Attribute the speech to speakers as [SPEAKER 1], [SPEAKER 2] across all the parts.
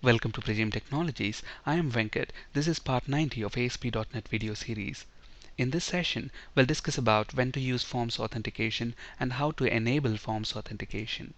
[SPEAKER 1] Welcome to Pragim Technologies. I am Venkat. This is part 90 of ASP.NET video series. In this session, we'll discuss about when to use Forms Authentication and how to enable Forms Authentication.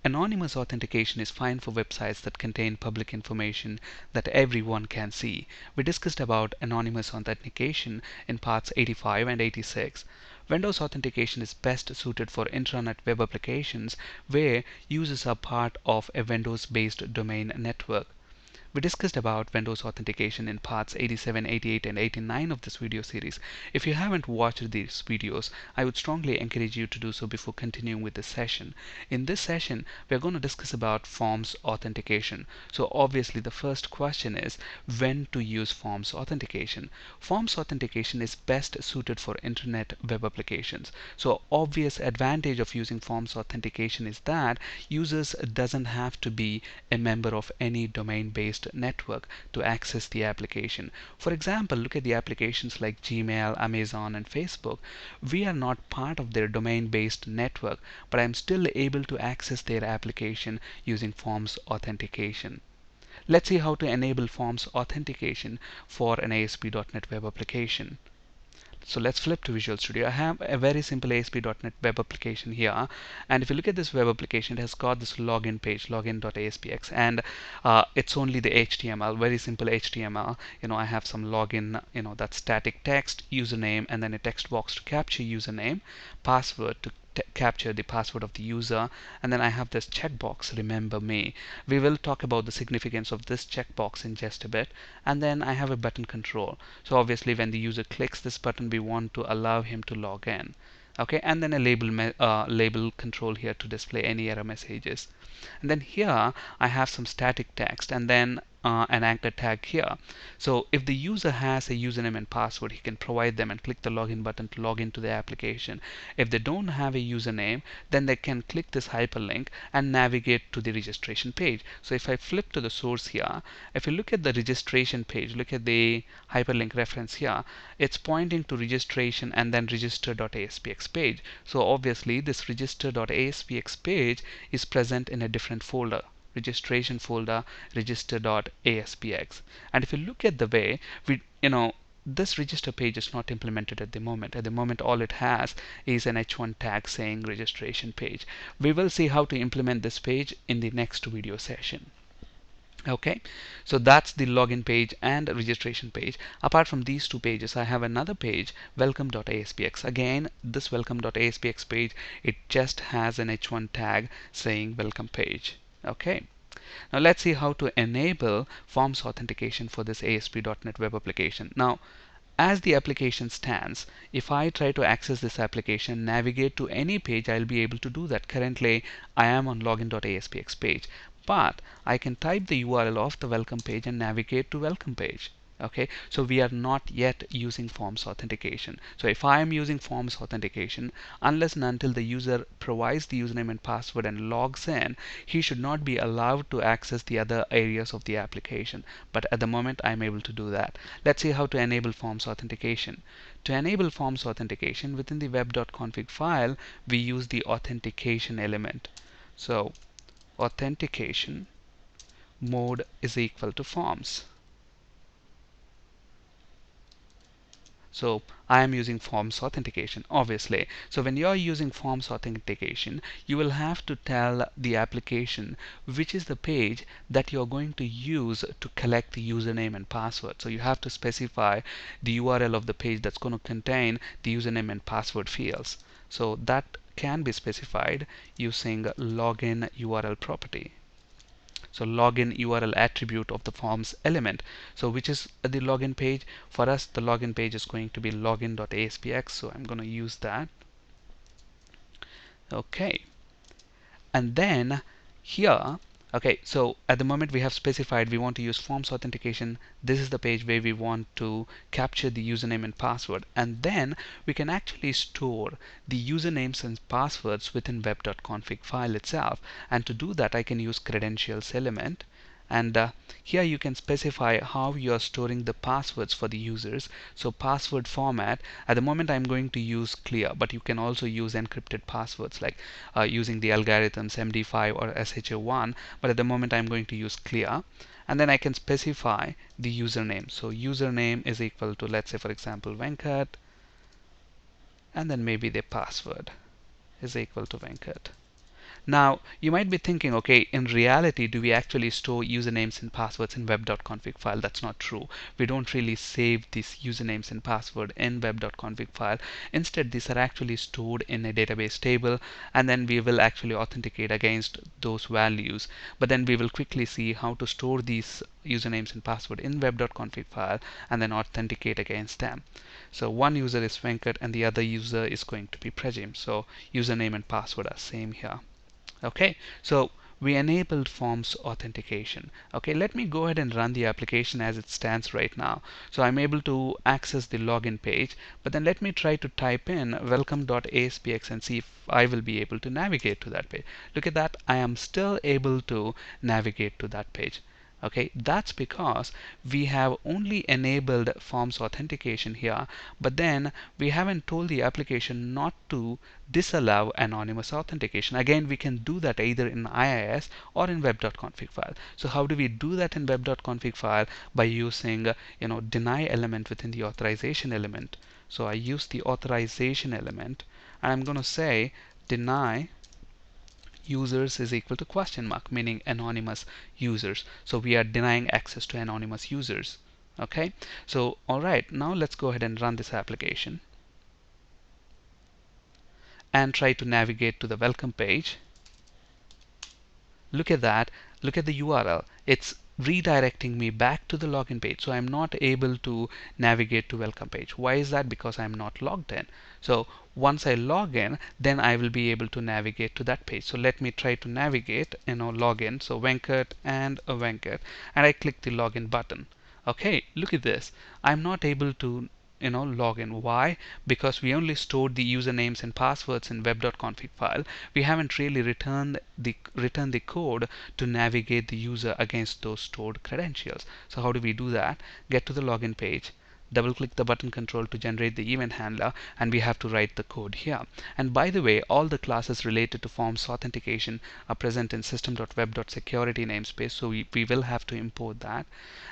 [SPEAKER 1] Anonymous authentication is fine for websites that contain public information that everyone can see. We discussed about anonymous authentication in parts 85 and 86. Windows authentication is best suited for intranet web applications where users are part of a Windows-based domain network. We discussed about Windows authentication in parts 87, 88 and 89 of this video series. If you haven't watched these videos, I would strongly encourage you to do so before continuing with this session. In this session, we're going to discuss about Forms authentication. So obviously the first question is when to use Forms authentication. Forms authentication is best suited for internet web applications. So obvious advantage of using Forms authentication is that users doesn't have to be a member of any domain-based network to access the application. For example, look at the applications like Gmail, Amazon and Facebook. We are not part of their domain-based network, but I'm still able to access their application using Forms authentication. Let's see how to enable Forms authentication for an ASP.NET web application. So let's flip to Visual Studio. I have a very simple ASP.NET web application here, and if you look at this web application, it has got this login page, login.aspx, and it's only the HTML, very simple HTML. I have some login, that's static text, username, and then a text box to capture username, password to capture the password of the user, and then I have this checkbox, remember me. We will talk about the significance of this checkbox in just a bit, and then I have a button control. So obviously when the user clicks this button, we want to allow him to log in. Okay, and then a label control here to display any error messages. And then here I have some static text and then an anchor tag here. So if the user has a username and password, he can provide them and click the login button to log into the application. If they don't have a username, then they can click this hyperlink and navigate to the registration page. So if I flip to the source here, if you look at the registration page, look at the hyperlink reference here, it's pointing to registration and then register.aspx page. So obviously this register.aspx page is present in a different folder, registration folder, register.aspx. And if you look at the way this register page is not implemented at the moment. At the moment, all it has is an h1 tag saying registration page. We will see how to implement this page in the next video session. Okay, so that's the login page and registration page. Apart from these two pages, I have another page, welcome.aspx. Again, this welcome.aspx page, it just has an h1 tag saying welcome page. Okay, now let's see how to enable Forms authentication for this ASP.NET web application. Now, as the application stands, if I try to access this application, navigate to any page, I'll be able to do that. Currently, I am on login.aspx page, but I can type the URL of the welcome page and navigate to welcome page. Okay, so we are not yet using Forms authentication. So if I am using Forms authentication, unless and until the user provides the username and password and logs in, he should not be allowed to access the other areas of the application. But at the moment, I'm able to do that. Let's see how to enable Forms authentication. To enable Forms authentication within the web.config file, we use the authentication element. So authentication mode is equal to forms. So I am using Forms authentication, obviously. So when you are using Forms authentication, you will have to tell the application which is the page that you are going to use to collect the username and password. So you have to specify the URL of the page that's going to contain the username and password fields. So that can be specified using login URL property. So login URL attribute of the forms element. So which is the login page? For us, the login page is going to be login.aspx. So I'm going to use that. Okay. And then here, okay, so at the moment we have specified we want to use Forms authentication. This is the page where we want to capture the username and password, and then we can actually store the usernames and passwords within web.config file itself. And to do that, I can use credentials element, and here you can specify how you are storing the passwords for the users. So password format, at the moment I'm going to use clear, but you can also use encrypted passwords like using the algorithms MD5 or SHA1, but at the moment I'm going to use clear. And then I can specify the username. So username is equal to, let's say for example, Venkat, and then maybe the password is equal to Venkat. Now, you might be thinking, okay, in reality, do we actually store usernames and passwords in web.config file? That's not true. We don't really save these usernames and password in web.config file. Instead, these are actually stored in a database table, and then we will actually authenticate against those values. But then we will quickly see how to store these usernames and password in web.config file and then authenticate against them. So one user is Venkat and the other user is going to be Prajim. So username and password are same here. Okay, so we enabled forms authentication. Okay, let me go ahead and run the application as it stands right now. So I'm able to access the login page, but then let me try to type in welcome.aspx and see if I will be able to navigate to that page. Look at that, I am still able to navigate to that page. Okay, that's because we have only enabled forms authentication here, but then we haven't told the application not to disallow anonymous authentication. Again, we can do that either in IIS or in web.config file. So how do we do that in web.config file? By using deny element within the authorization element. So I use the authorization element and I'm going to say deny users is equal to question mark, meaning anonymous users. So we are denying access to anonymous users. Okay, so alright, now let's go ahead and run this application and try to navigate to the welcome page. Look at that, look at the URL. It's redirecting me back to the login page, so I'm not able to navigate to welcome page. Why is that? Because I'm not logged in. So once I log in, then I will be able to navigate to that page. So let me try to navigate, log in. So Venkat and a Venkat, and I click the login button. Okay, look at this. I'm not able to log in. Why? Because we only stored the usernames and passwords in web.config file. We haven't really returned the code to navigate the user against those stored credentials. So how do we do that? Get to the login page, double click the button control to generate the event handler, and we have to write the code here. And by the way, all the classes related to forms authentication are present in system.web.security namespace, so we will have to import that.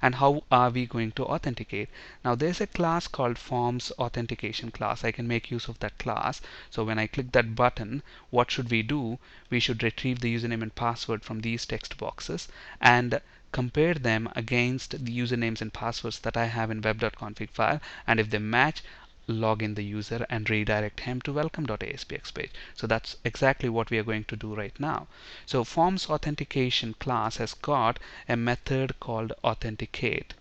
[SPEAKER 1] And how are we going to authenticate? Now there's a class called Forms Authentication class. I can make use of that class. So when I click that button, what should we do? We should retrieve the username and password from these text boxes and compare them against the usernames and passwords that I have in web.config file, and if they match, log in the user and redirect him to welcome.aspx page. So that's exactly what we are going to do right now. So Forms Authentication class has got a method called authenticate.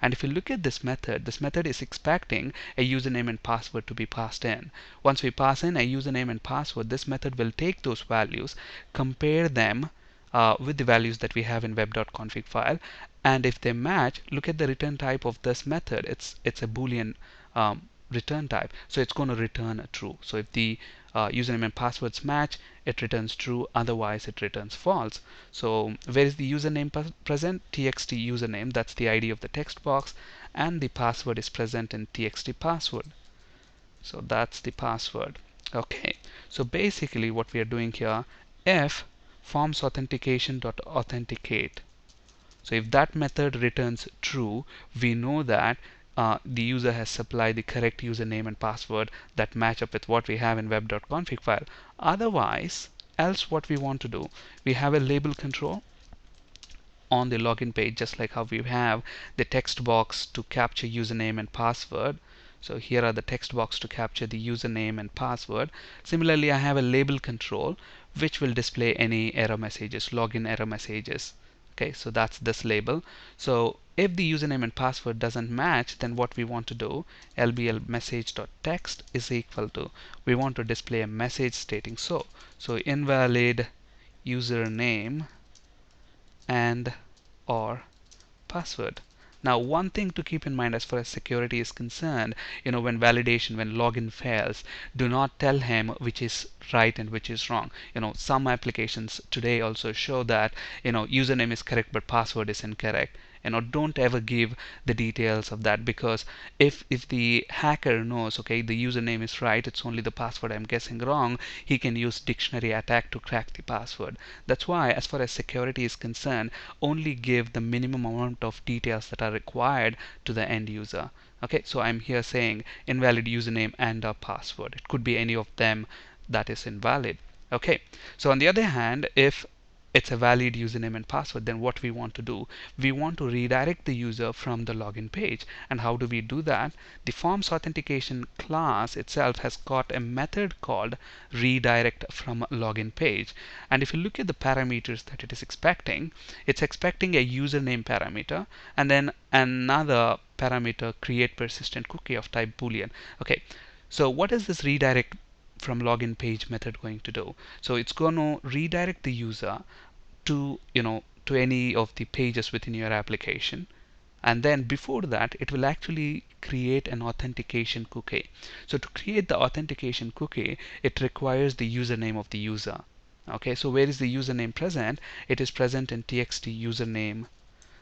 [SPEAKER 1] And if you look at this method is expecting a username and password to be passed in. Once we pass in a username and password, this method will take those values, compare them with the values that we have in web.config file, and if they match, look at the return type of this method. It's a Boolean return type, so it's going to return true. So if the username and passwords match, it returns true, otherwise it returns false. So where is the username present? TXT username, that's the ID of the text box, and the password is present in TXT password. So that's the password. Okay, so basically what we are doing here, if forms authentication.authenticate. So if that method returns true, we know that the user has supplied the correct username and password that match up with what we have in web.config file. Otherwise, else what we want to do, we have a label control on the login page, just like how we have the text box to capture username and password. So here are the text box to capture the username and password. Similarly, I have a label control which will display any error messages, login error messages. Okay, so that's this label. So if the username and password doesn't match, then what we want to do, lbl message.text is equal to, we want to display a message stating so invalid username and or password. Now, one thing to keep in mind as far as security is concerned, when validation, when login fails, do not tell him which is right and which is wrong. Some applications today also show that, username is correct but password is incorrect. Don't ever give the details of that, because if the hacker knows, okay, the username is right, it's only the password I'm guessing wrong, he can use dictionary attack to crack the password. That's why, as far as security is concerned, only give the minimum amount of details that are required to the end user. Okay, so I'm here saying invalid username and a password. It could be any of them that is invalid. Okay, so on the other hand, if it's a valid username and password, then what we want to do, we want to redirect the user from the login page. And how do we do that? The Forms Authentication class itself has got a method called redirect from login page. And if you look at the parameters that it is expecting, it's expecting a username parameter and then another parameter, create persistent cookie of type boolean. Okay, so what is this redirect from login page method going to do? So it's going to redirect the user to to any of the pages within your application, and then before that it will actually create an authentication cookie. So to create the authentication cookie, it requires the username of the user. Okay, so where is the username present? It is present in txt username.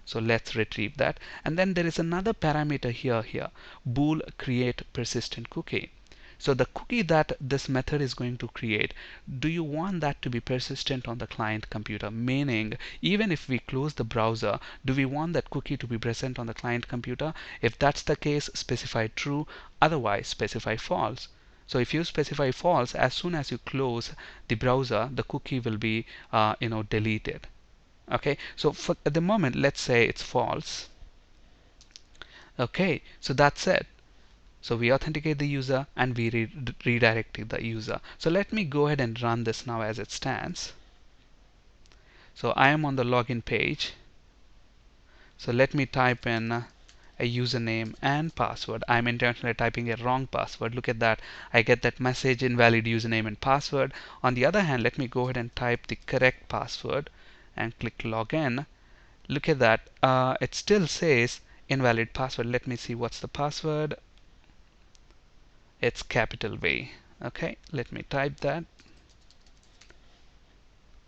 [SPEAKER 1] So let's retrieve that, and then there is another parameter here, bool create persistent cookie. So the cookie that this method is going to create, do you want that to be persistent on the client computer? Meaning, even if we close the browser, do we want that cookie to be present on the client computer? If that's the case, specify true, otherwise specify false. So if you specify false, as soon as you close the browser, the cookie will be deleted. Okay, so for at the moment, let's say it's false. Okay, so that's it. So we authenticate the user and we redirect the user. So let me go ahead and run this now as it stands. So I am on the login page. So let me type in a username and password. I'm intentionally typing a wrong password. Look at that. I get that message, invalid username and password. On the other hand, let me go ahead and type the correct password and click login. Look at that. It still says invalid password. Let me see what's the password. It's capital V. Okay, let me type that.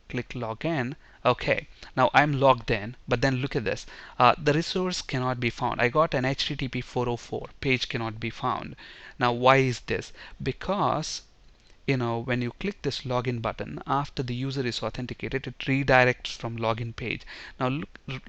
[SPEAKER 1] Click login. Okay, now I'm logged in, but then look at this. The resource cannot be found. I got an HTTP 404. Page cannot be found. Now, why is this? Because when you click this login button, after the user is authenticated, it redirects from login page. Now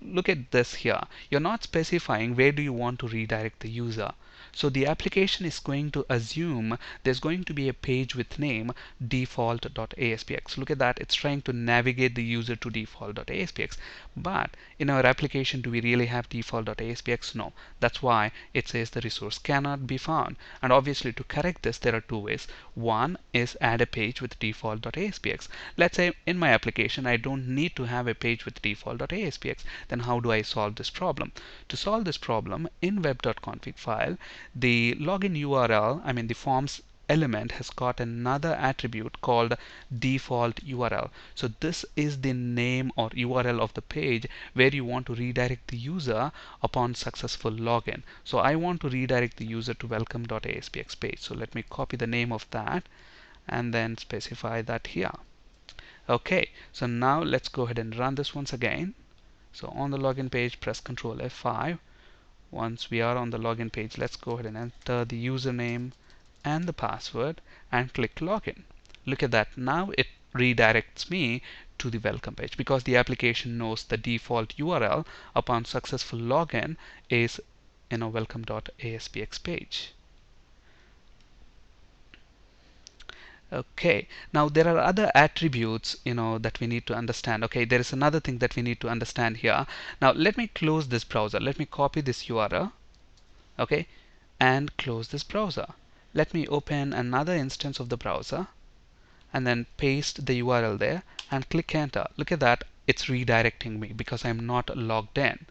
[SPEAKER 1] look at this here. You're not specifying where do you want to redirect the user. So the application is going to assume there's going to be a page with name default.aspx. Look at that, it's trying to navigate the user to default.aspx. But in our application, do we really have default.aspx? No. That's why it says the resource cannot be found. And obviously, to correct this, there are two ways. One is add a page with default.aspx. Let's say in my application I don't need to have a page with default.aspx. Then how do I solve this problem? To solve this problem, in web.config file, the login URL, I mean the forms element, has got another attribute called default URL. So this is the name or URL of the page where you want to redirect the user upon successful login. So I want to redirect the user to welcome.aspx page. So let me copy the name of that and then specify that here. Okay, so now let's go ahead and run this once again. So on the login page, press Ctrl F5. Once we are on the login page, let's go ahead and enter the username and the password and click login. Look at that. Now it redirects me to the welcome page because the application knows the default URL upon successful login is welcome.aspx page. Okay, now there are other attributes that we need to understand. Okay, there is another thing that we need to understand here. Now let me close this browser. Let me copy this URL, okay, and close this browser. Let me open another instance of the browser and then paste the URL there and click enter. Look at that, it's redirecting me because I'm not logged in.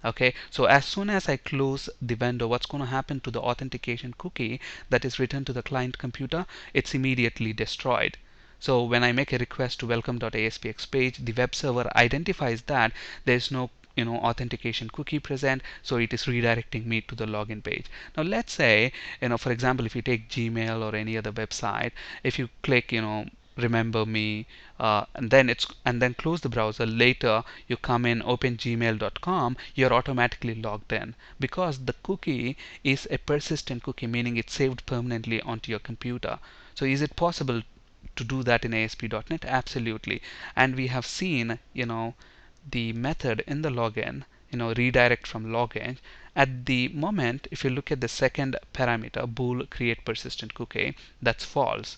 [SPEAKER 1] Okay, so as soon as I close the window, what's going to happen to the authentication cookie that is written to the client computer? It's immediately destroyed. So when I make a request to welcome.aspx page, the web server identifies that there's no authentication cookie present, so it is redirecting me to the login page. Now let's say, for example, if you take Gmail or any other website, if you click, remember me, and then close the browser, later you come in, open gmail.com, you're automatically logged in, because the cookie is a persistent cookie, meaning it's saved permanently onto your computer. So is it possible to do that in ASP.NET? Absolutely. And we have seen, the method in the login, redirect from login. At the moment, if you look at the second parameter, bool create persistent cookie, that's false.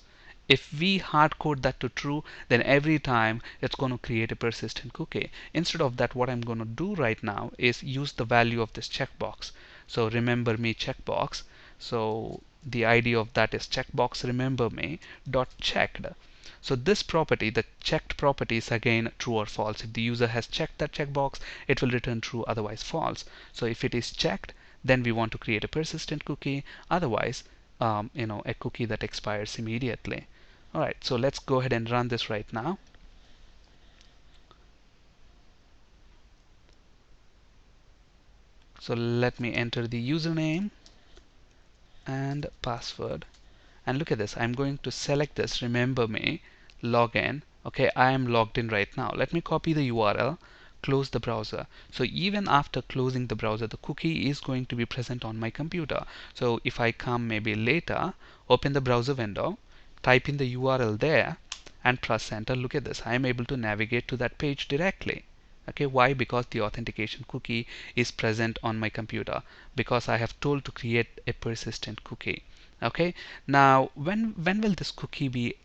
[SPEAKER 1] If we hard code that to true, then every time it's going to create a persistent cookie. Instead of that, what I'm going to do right now is use the value of this checkbox. So remember me checkbox. So the ID of that is checkbox remember me dot checked. So this property, the checked property, is again true or false. If the user has checked that checkbox, it will return true, otherwise false. So if it is checked, then we want to create a persistent cookie. Otherwise, a cookie that expires immediately. Alright, so let's go ahead and run this right now. So let me enter the username and password. And look at this, I'm going to select this, remember me, login. Okay, I am logged in right now. Let me copy the URL, close the browser. So even after closing the browser, the cookie is going to be present on my computer. So if I come maybe later, open the browser window, type in the URL there, and press enter, look at this, I am able to navigate to that page directly. Okay, why? Because the authentication cookie is present on my computer, because I have told to create a persistent cookie. Okay, now when will this cookie be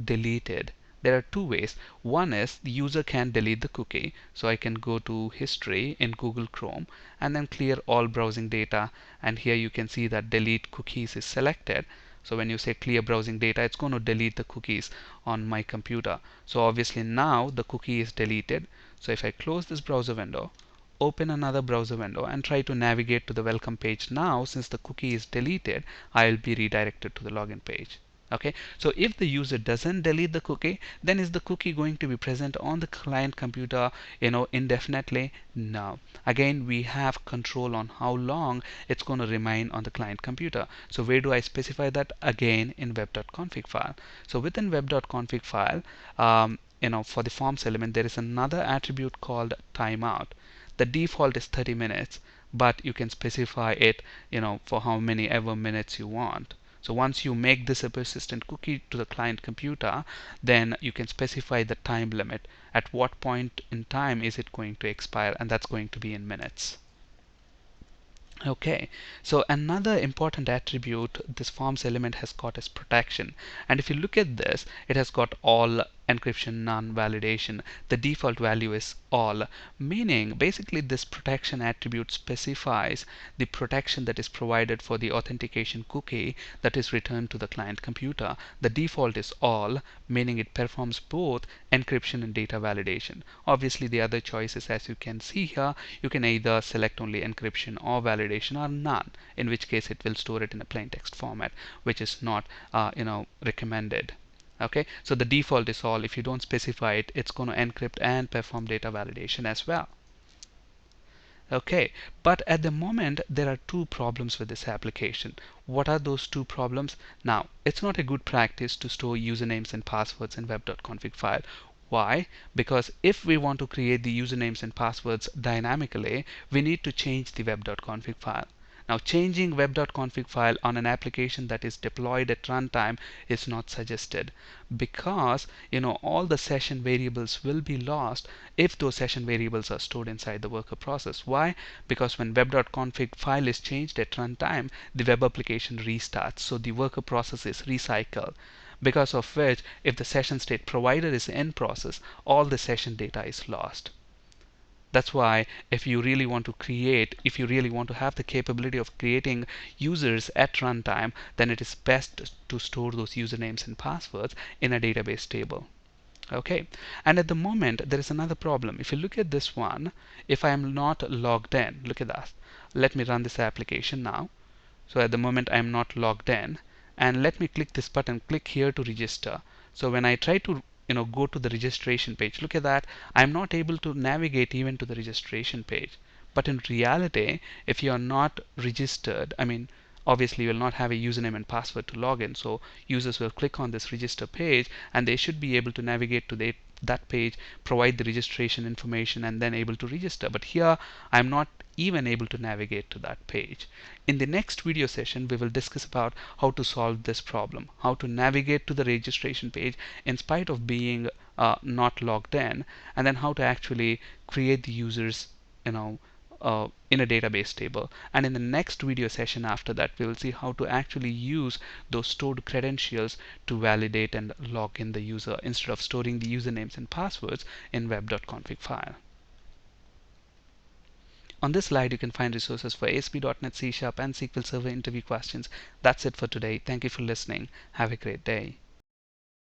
[SPEAKER 1] deleted? There are two ways. One is the user can delete the cookie. So I can go to history in Google Chrome and then clear all browsing data, and here you can see that delete cookies is selected. So when you say clear browsing data, it's going to delete the cookies on my computer. So obviously now the cookie is deleted. So if I close this browser window, open another browser window, and try to navigate to the welcome page, now since the cookie is deleted, I'll be redirected to the login page. Okay, so if the user doesn't delete the cookie, then is the cookie going to be present on the client computer indefinitely? No. Again, we have control on how long it's going to remain on the client computer. So where do I specify that? Again in web.config file. So within web.config file, for the forms element, there is another attribute called timeout. The default is 30 minutes, but you can specify it for how many ever minutes you want. So once you make this a persistent cookie to the client computer, then you can specify the time limit. At what point in time is it going to expire, and that's going to be in minutes. Okay, so another important attribute this forms element has got is protection. And if you look at this, it has got all, encryption, none, validation. The default value is all, meaning basically this protection attribute specifies the protection that is provided for the authentication cookie that is returned to the client computer. The default is all, meaning it performs both encryption and data validation. Obviously the other choices, as you can see here, you can either select only encryption or validation or none, in which case it will store it in a plain text format, which is not recommended. Okay, so the default is all. If you don't specify it, it's going to encrypt and perform data validation as well. Okay, but at the moment there are two problems with this application. What are those two problems? Now, it's not a good practice to store usernames and passwords in web.config file. Why? Because if we want to create the usernames and passwords dynamically, we need to change the web.config file. Now, changing web.config file on an application that is deployed at runtime is not suggested, because all the session variables will be lost if those session variables are stored inside the worker process. Why? Because when web.config file is changed at runtime, the web application restarts, so the worker process is recycled. Because of which, if the session state provider is in process, all the session data is lost. That's why if you really want to have the capability of creating users at runtime, then it is best to store those usernames and passwords in a database table. Okay, and at the moment there is another problem. If you look at this one, if I am not logged in, look at that. Let me run this application now. So at the moment I am not logged in, and let me click this button, click here to register. So when I try to go to the registration page. Look at that. I'm not able to navigate even to the registration page. But in reality, if you are not registered, I mean, obviously you will not have a username and password to log in. So users will click on this register page and they should be able to navigate to that page, provide the registration information, and then able to register. But here I'm not even able to navigate to that page. In the next video session, we will discuss about how to solve this problem, how to navigate to the registration page in spite of being not logged in, and then how to actually create the users you know in a database table. And in the next video session after that, we will see how to actually use those stored credentials to validate and log in the user instead of storing the usernames and passwords in web.config file. On this slide, you can find resources for ASP.NET C# and SQL Server interview questions. That's it for today. Thank you for listening. Have a great day.